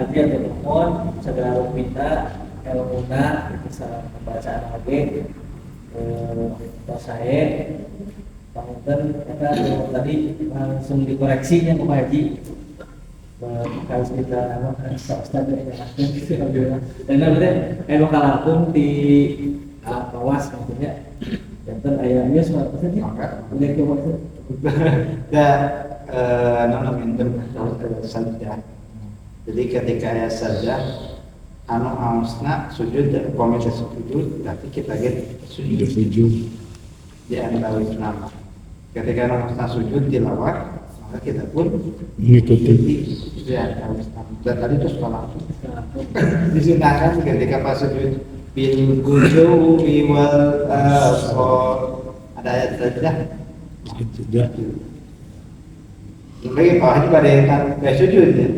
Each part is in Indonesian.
dia telepon segala minta ilmuna bisa pembacaan lagi saya panten kita tadi langsung dikoreksinya Pak Haji harus kita standar dan berarti bakal langsung di kawas maksudnya dan ayamnya semua pesannya udah ke maksud saja. Jadi ketika ayat saja anu ausna sujud dan komite sujud berarti kita sujud di antara nama. Ketika anu ausna sujud tilawah maka kita pun mengikuti ya dan tadi itu sekolah disunahkan ketika pas sujud bil gujui wal asor ada ayat saja tidak lagi bawahnya pada yang sujud ya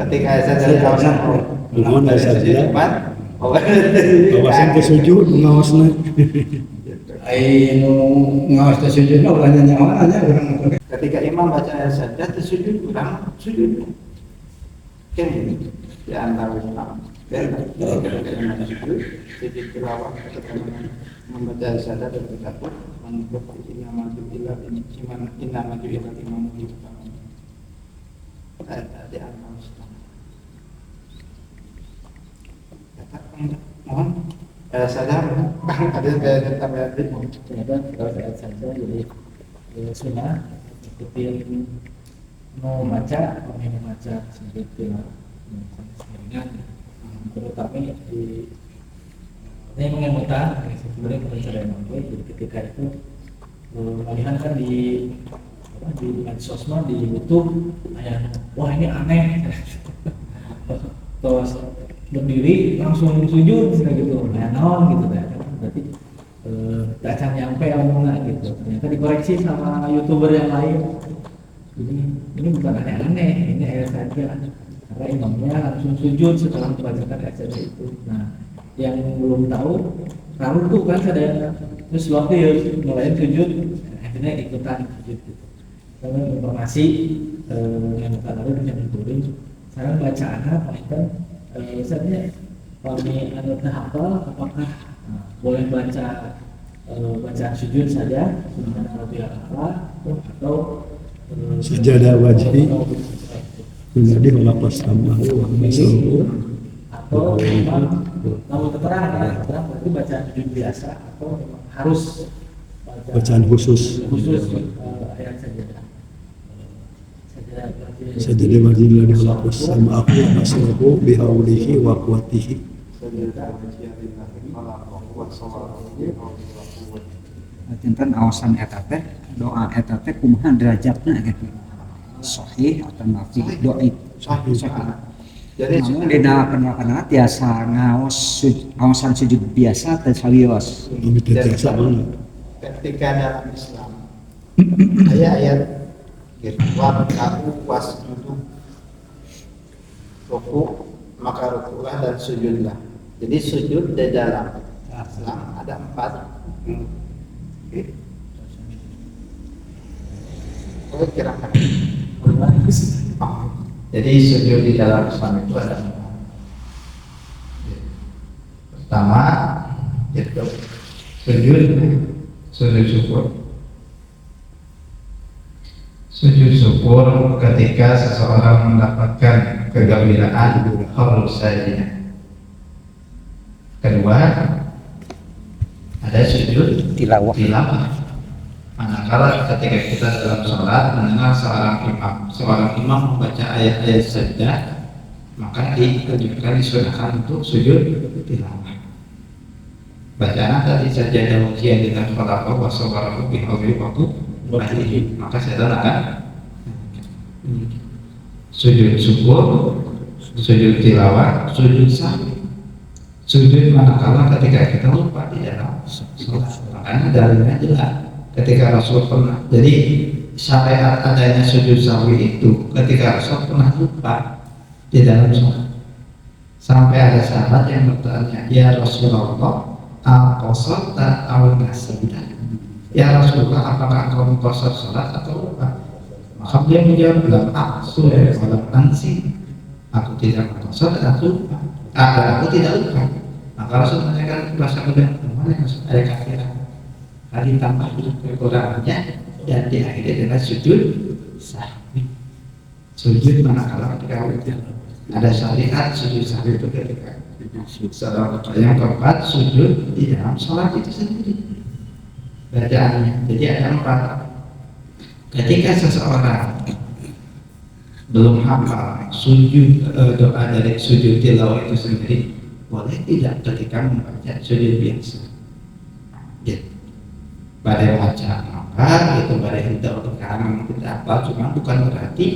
ketika ayat saja belum ada saja awasan ke sujud ngawasna ayo ngawas ke sujudnya ulangnya nyawannya orang ketika imam baca ayat saja tersujud orang sujud kan ini di antara Islam dan sujud tilawah ketika membaca ayat saja dan berkata mengikuti inna maju ila imam di di antara Islam mohon sadar ada yang tambah ternyata kalau ayat saja jadi sunnah ikutin mau baca sedikit seringan terutama di ini mengemutan sebenarnya pencarian mampu jadi ketika itu melihat kan di medsos di YouTube wah ini aneh terus berdiri langsung sujud gitu naon gitu kan berarti acan nyampe omongna gitu ternyata dikoreksi sama YouTuber yang lain jadi ini bukan aneh-aneh ini ayat saja karena imamnya langsung sujud setelah membacakan ayat saja itu nah yang belum tahu lalu tuh kan ada terus waktu ya mulai sujud akhirnya ikutan sujud gitu karena informasi yang lalu yang turun sekarang bacaannya paling misalnya kami ada hafal apakah boleh baca bacaan sujud saja atau sajadah wajhi menjadi melapas sama atau kalau keterangan berarti bacaan sujud biasa atau harus bacaan khusus ayat sajadah sajadah wajhi menjadi melapas sama aku nasrahu bihaulihi wa quwwatihi tentang awasan eta teh doa eta teh kumaha derajatna gitu sahih atau nafi dhaif sahih jadi namun dina penerapan tiasa awasan sujud biasa teh sawios biasa banget ketika dalam Islam ayat waktu wasjudu ruku maka rukulah dan sujudlah jadi sujud di dalam Islam ada 4 kira-kira jadi sujud di dalam Islam itu ada 4 pertama itu sujud syukur ketika seseorang mendapatkan kegembiraan harusnya. Kedua ada sujud tilawah. Manakala ketika kita dalam sholat mendengar seorang imam membaca ayat-ayat saja, maka disunahkan untuk sujud tilawah. Bacaan tadi saja ada ujian dengan khalaqah wa sawwarahu bi hawli waktu maka saya akan sujud syukur, sujud tilawah, sujud sahwi. Sujud manakala ketika kita lupa di dalam sholat. Makanya dalilnya jelas. Ketika Rasul pernah, jadi syariat adanya sujud sahwi itu ketika Rasul pernah lupa di dalam sholat. Sampai ada sahabat yang bertanya, ya Rasulullah, al-qasata aw-nasita? Ya Rasulullah, apakah engkau mengqasar sholat atau lupa? Maka dia menjawab, lam aqsur wa lam ansi. aku tidak merasa dan aku tidak lupa. Maka Rasul menanyakan bahasa kedua mana yang ada kafiran. Tadi tambah kekurangannya dan diakhiri dengan sujud sahwi. Sujud manakala ketika ada syariat sujud sahwi itu ketika yang keempat sujud di dalam sholat itu sendiri bacaannya. Jadi ada 4. Ketika seseorang belum hafal sujud doa dari sujud tilawah itu sendiri, boleh tidak ketika membaca sujud biasa gitu. Pada baca maka itu pada kita untuk kalangan tidak hafal, cuma bukan berarti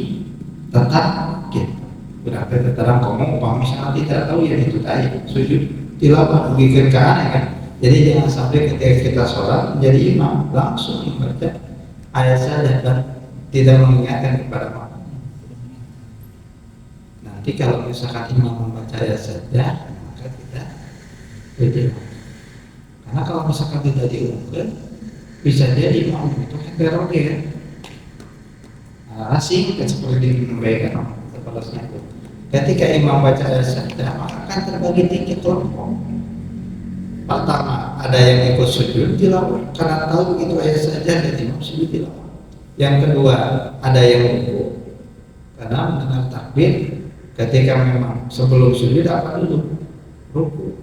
tetap gitu. Berarti terang kamu misalnya tidak tahu ya itu tadi sujud tilawah bikin aneh kan. Jadi jangan sampai ketika kita sholat menjadi imam langsung membaca ayat saja dan tidak mengingatkan kepada makmum. Nanti kalau misalkan imam membaca ayat saja maka tidak betul. Karena kalau misalkan tidak diumumkan bisa jadi imam itu heterogen kan. Asing seperti disampaikan kepalanya itu. Ketika imam baca ayat saja maka akan terbagi 3 kelompok. Pertama, ada yang ikut sujud tilawah karena tahu itu ayat saja dan imam sujud tilawah. Yang kedua, ada yang ruku karena mendengar takbir ketika memang sebelum sujud apa dulu? Ruku.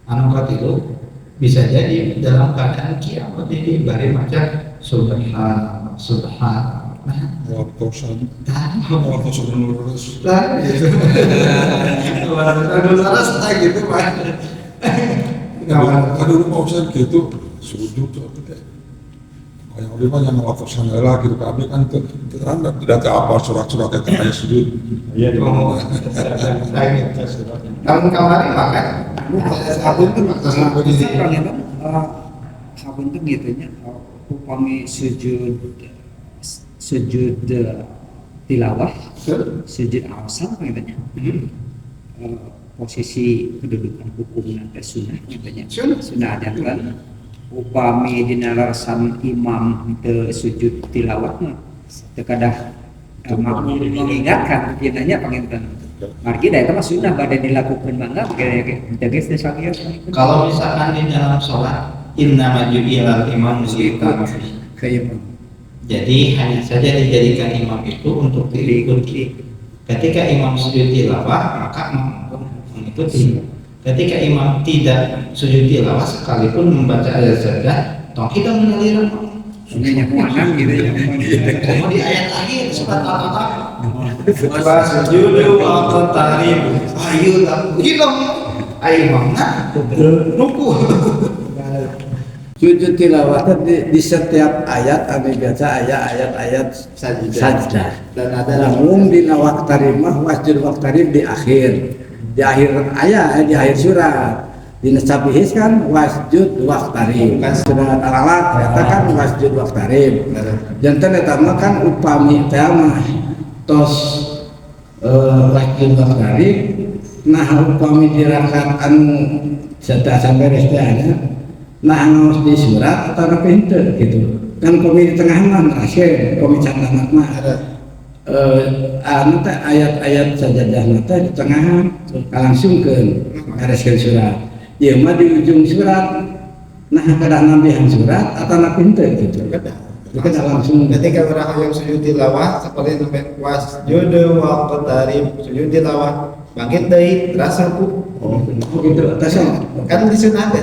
Anu katilu bisa jadi dalam keadaan kiamat ini bari macam subhanallah Nah, Waktosan. Waktosan lurus. Lah, gitu. Lurus gitu Pak. Aduh mau saya gitu sujud tuh kayak yang lima yang waktosan lah gitu kami kan tidak tahu apa surat-surat yang kayak sujud. Iya dong. Tahun kemarin makan. Sabun tuh waktosan begini. Sabun tuh gitunya upami sujud tilawah, sujud awsal katanya. Posisi kedudukan hukum nanti sunnah katanya. Sunnah ada kan upami dina larsan imam teu sujud tilawah mah teu kadah mengingatkan kitanya panginten. Margi da eta mah sunnah bade dilakukeun mangga geus teh sakieu. Kalau misalkan di dalam sholat innama ju'ilal imam liutamma bihi. Jadi hanya saja dijadikan imam itu untuk diikuti. Ketika imam sujud tilawah maka mengikuti. Ketika imam tidak sujud tilawah sekalipun membaca ayat saja, toh kita menaliran Sunnahnya kuanan gitu ya. Mau di ayat lagi surat Al-Baqarah. Wa sujudu wa qatarib. Ayo tak hilang. Ayo mana? Ruku. Sujud tilawah di setiap ayat kami baca ayat-ayat sajdah. Dan ada namun di waqtarib mah wasjud waqtarib di akhir ayat, di akhir surat. Di Nasabihis kan wasjud waqtarib. Surat Al-Alaq katakan wasjud waqtarib. Jantan eta mah kan upami teh mah tos wasjud waqtarib. Nah upami di rakaat anu sedah sampai restanya. Nah ngawas di surat atau apa itu gitu kan komi di tengah mah asyik komi catat mah anu teh ayat-ayat sajadah teh di tengah langsungkeun ngareskeun surat ieu mah di ujung surat nah kada nambihan surat atau apa itu gitu kita langsung ketika orang yang sujud tilawah seperti wasjud wa qatarib sujud tilawah bangkit deui rasa ku gitu atasnya kan di sunnah teh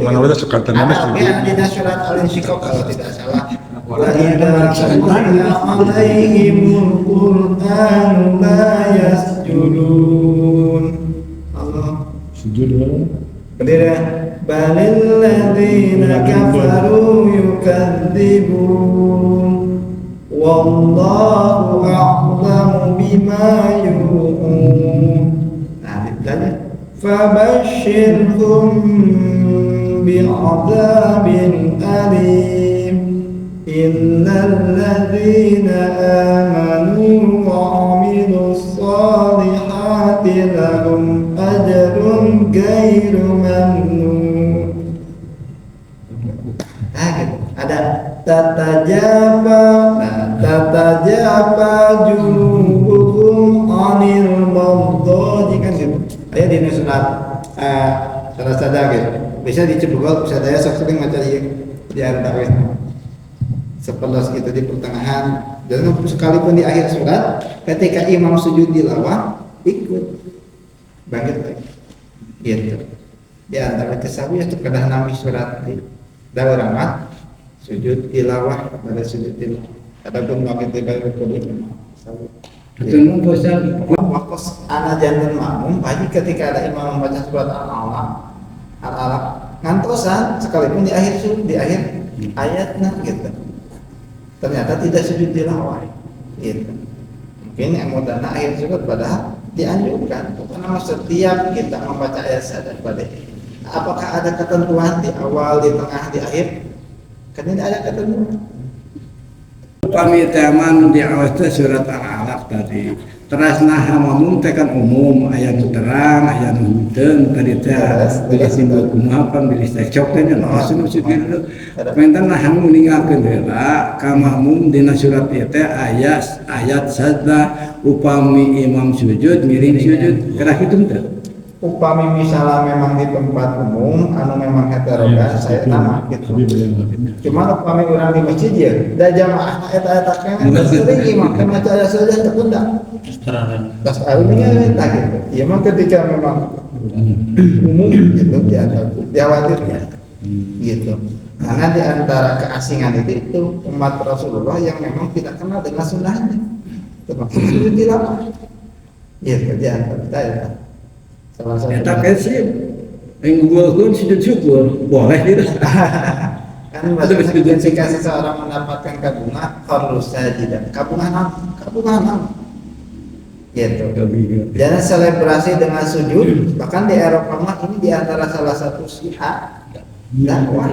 mana sekatan ada di surat Al-Insyiqaq kalau tidak salah wa idza sallana 'alaihimul qur'anu la yasjudun Allah sujud berdiri balil ladzina kafaru yukadzibun wallahu a'lamu bima yu'un. Nah, ditanya fabashshirhum bi'adzabin alim illal ladzina amanu wa 'amilus shalihati lahum ajrun ghairu mamnun. Ada tatajaba junubuhum antum anil maghdudi kan gitu. Aya dina surat salah sada gitu. Bisa dicoba bisa daya sering maca ieu di antara 11 gitu di pertengahan dan sekalipun di akhir surat ketika imam sujud tilawah ikut bangkit lagi gitu di antara kesawi itu kedah nami surat di dalam rahmat sujud tilawah pada sujud tilawah adapun bangkit dari rukun Betul nggak bisa waktu anak jantan makmum pagi ketika ada imam membaca surat al-alaq ngantosan sekalipun di akhir ayatnya gitu ternyata tidak sujud tilawah gitu mungkin yang mau dana akhir surat padahal dianjurkan karena setiap kita membaca ayat saja pada apakah ada ketentuan di awal di tengah di akhir kan tidak ada ketentuan Upami teman di awal surat al-alaq tadi teras naha mamum tekan umum ayat terang ayat hudeng tadi teh bila simbol kumaha pambilih cocok teh langsung sujud pentan nah hang ningalkeun heula ka mamum dina surat ieu teh ayat sajda upami imam sujud miring sujud kira kitu teh upami misalnya memang di tempat umum anu memang heterogen saya nama gitu cuma upami orang di masjid ya da jamaah eta kan sering imam kena cahaya saja tertunda das alunya tak gitu ya mah ketika memang umum gitu diawatirnya gitu karena di antara keasingan itu umat Rasulullah yang memang tidak kenal dengan sunnahnya termasuk sujud tilawah gitu di antara kita ya salah satu eta kasih ngugulkeun sujud syukur boleh gitu kan ketika seseorang mendapatkan kabungan harus sajidah kabungan gitu jangan selebrasi dengan sujud bahkan di Eropa mah ini di antara salah satu syiar dakwah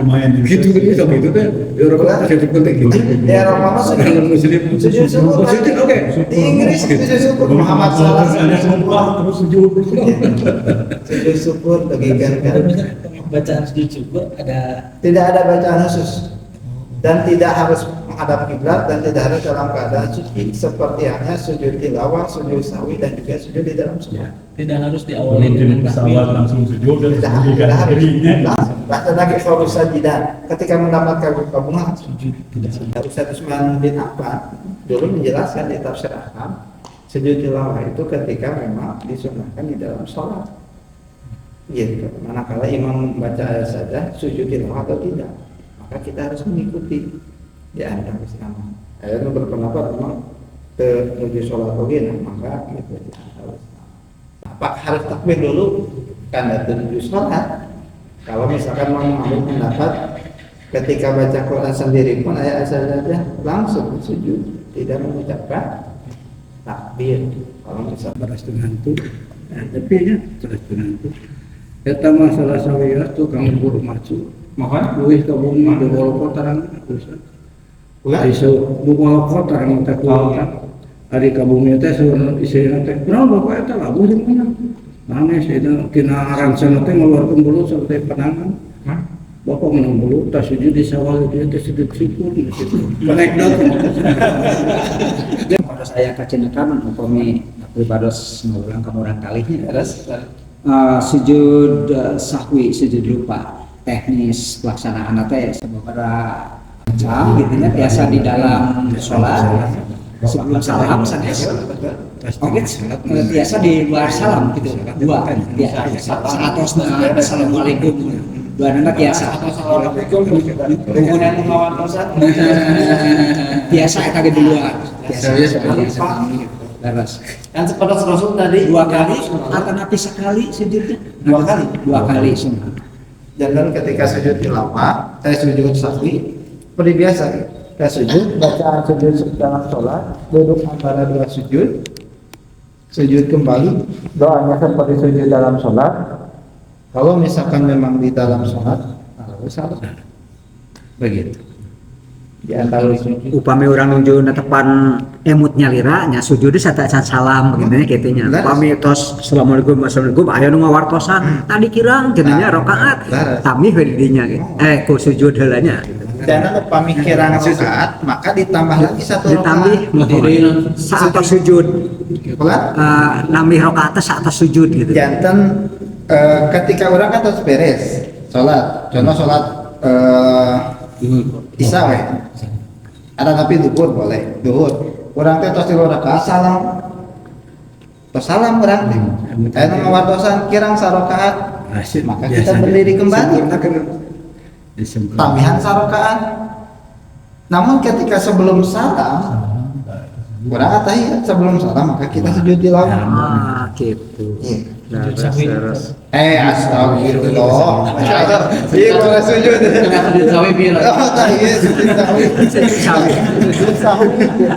gitu gitu teh Eropa teh penting gitu di Eropa mah sujud syukur oke di Inggris sujud syukur Muhammad Salah sujud syukur bagikan kan bacaan sujud syukur tidak ada bacaan khusus dan tidak harus menghadap kiblat dan tidak harus dalam keadaan suci seperti halnya sujud tilawah, sujud sahwi dan juga sujud di dalam sholat. tidak harus diawali dengan pesawat langsung sujud dan Tidak harus. dirinya. Bahkan lagi kalau sajidah ketika mendapatkan kabungan sujud tidak harus Utsman bin Affan dulu menjelaskan di tafsir Ahkam sujud tilawah itu ketika memang disunahkan di dalam sholat. Gitu. Manakala imam membaca ayat saja sujud tilawah atau tidak, maka kita harus mengikuti di antara Islam. Ayat itu berpendapat memang menuju sholat begini, maka mengikuti antara Islam. Apakah harus takbir dulu karena menuju sholat? Kalau misalkan mau mengambil pendapat ketika baca Quran sendiri pun ayat saja langsung sujud, tidak mengucapkan takbir. Kalau misalkan beras dengan itu tapi ya beras dengan itu eta masalah sawiya tuh kamu buru maju mohon luwih ka bumi di walaupun tarang bisa ulah isu bu walaupun tarang teh kuota hari ka bumi teh suruh isina teh kurang bapak eta lagu di mana nangis itu kena aransana teh ngeluarkeun bulu sampai penangan bapak menang bulu tas sujud di sawal dia teh sujud syukur gitu anekdot Pada saya kacenakan upami pribados ngulang ka orang kalinya terus sujud sahwi sujud lupa teknis pelaksanaan teh sababaraha jam gitu nya biasa di dalam sholat sebelum salam sanes oke biasa di luar salam gitu dua kan biasa saatosna assalamualaikum dua anak biasa kemudian melawan dosa biasa eta ge di luar biasa Laras. kan seperti Rasul tadi Dua kali atau napi sekali sujudnya? Dua kali semua. jangan ketika sujud tilawah saya sujud sahwi seperti biasa saya sujud bacaan sujud dalam sholat duduk antara dua sujud kembali doanya seperti sujud dalam sholat kalau misalkan memang di dalam sholat harus salah begitu di antara sujud Upami orang nunjuk netepan emutnya lira nya sujud sataacan salam begini gitu nya. Upami tos assalamualaikum aya nu ngawartosan tadi kirang cenanya rakaat tamih we di dinya ku sujud heula nya. jangan upami kirang rakaat maka ditambah lagi satu ditambih rakaat. saat sujud Ulang? nambih rakaat saat sujud gitu. Jantan ketika orang kan terus beres sholat, contoh sholat isya we. Ada tapi duhur boleh, duhur. Orang teh tos 3 rakaat salam. Tos salam orang teh. Aya nu ngawartosan kirang sarakaat, maka kita berdiri kembali. Tambahan sarakaat. Namun ketika sebelum salam orang atahiyat sebelum salam maka kita sujud tilawah. Gitu. Astagfirullah. Iya kalau sujud. Sujud sawi pira? Oh, tahiyat sujud sawi. Sujud sawi gitu.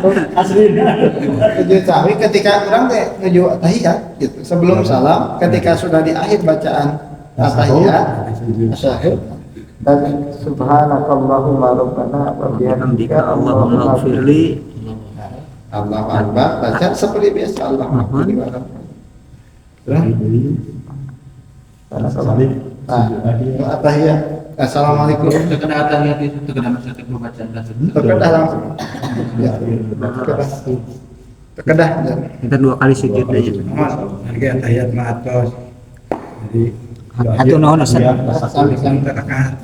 Sujud sawi ketika orang teh nuju tahiyat gitu. Sebelum salam, ketika sudah di akhir bacaan tahiyat, tasyahud dan subhanakallahumma rabbana wa bihamdika Allahumma ighfirli. Allahu Akbar, baca seperti biasa Allahumma ighfirli wa rabbana. Tahiyat. Assalamualaikum. Terkena tahiyat itu terkena maksudnya bacaan tersebut. Terkedah langsung. Ya, terkedah. Kita 2 kali sujud aja. Harga tahiyat ma'atos. Jadi Atuh nuhun Ustaz. Sampai rakaat.